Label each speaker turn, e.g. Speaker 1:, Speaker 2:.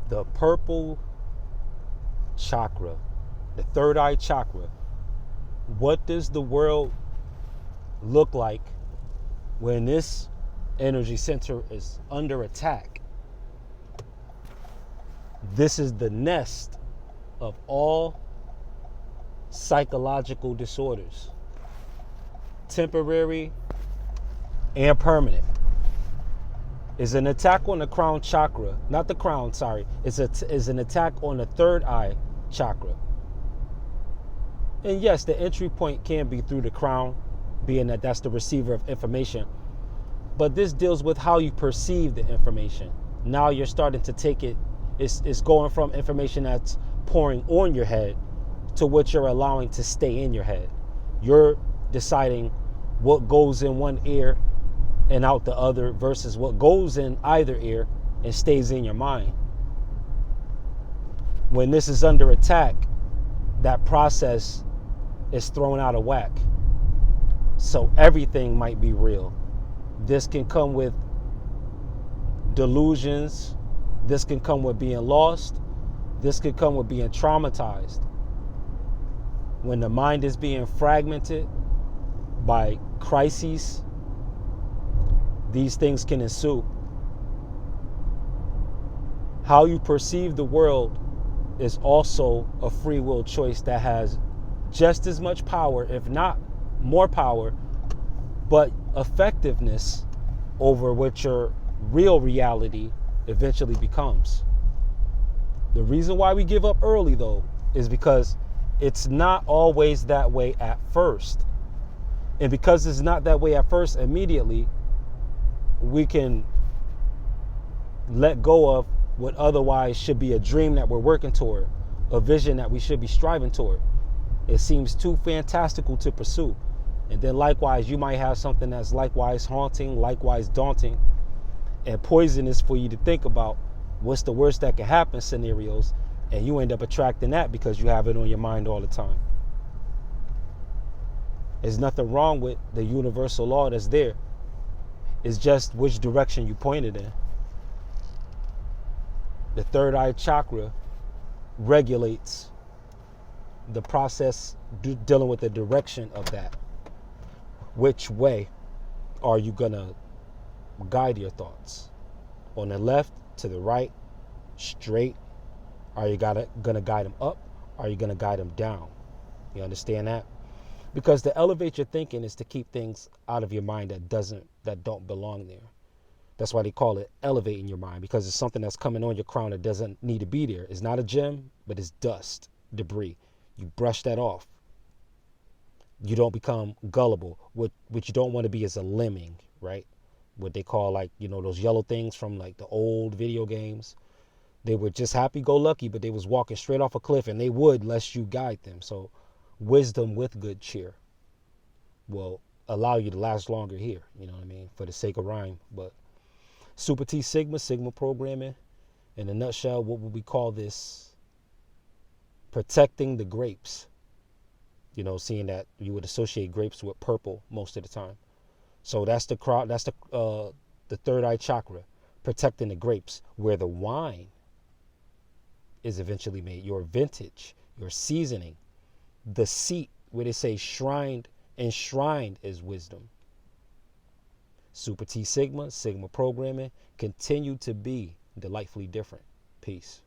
Speaker 1: The purple chakra, the third eye chakra. What does the world look like when this energy center is under attack? This is the nest of all psychological disorders, temporary and permanent. Is an attack on the crown chakra, not the crown, sorry. Is an attack on the third eye chakra. And yes, the entry point can be through the crown, being that that's the receiver of information. But this deals with how you perceive the information. Now you're starting to take it, it's going from information that's pouring on your head to what you're allowing to stay in your head. You're deciding what goes in one ear and out the other versus what goes in either ear and stays in your mind. When this is under attack, that process is thrown out of whack. So everything might be real. This can come with delusions. This can come with being lost. This can come with being traumatized. When the mind is being fragmented by crises, these things can ensue. How you perceive the world is also a free will choice that has just as much power, if not more power, but effectiveness over what your real reality eventually becomes. The reason why we give up early, though, is because it's not always that way at first. And because it's not that way at first immediately, we can let go of what otherwise should be a dream that we're working toward, a vision that we should be striving toward. It seems too fantastical to pursue. And then likewise, you might have something that's likewise haunting, likewise daunting, and poisonous for you to think about. What's the worst that can happen scenarios, and you end up attracting that because you have it on your mind all the time. There's nothing wrong with the universal law that's there. It's just which direction you point it in. The third eye chakra regulates the process dealing with the direction of that. Which way are you gonna guide your thoughts? On the left, to the right, straight? Are you gonna guide them up? Are you gonna guide them down? You understand that? Because to elevate your thinking is to keep things out of your mind that don't belong there. That's why they call it elevating your mind, because it's something that's coming on your crown that doesn't need to be there. It's not a gem, but it's dust, debris. You brush that off. You don't become gullible. What you don't want to be is a lemming, right? What they call, like, those yellow things from like the old video games. They were just happy-go-lucky, but they was walking straight off a cliff, and they would lest you guide them. So wisdom with good cheer will allow you to last longer here, you know what I mean, for the sake of rhyme. But Super T Sigma programming, in a nutshell, what would we call this? Protecting the grapes. Seeing that you would associate grapes with purple most of the time. So that's the third eye chakra, protecting the grapes, where the wine is eventually made, your vintage, your seasoning, the seat where they say enshrined is wisdom. Super T Sigma programming, continue to be delightfully different. Peace.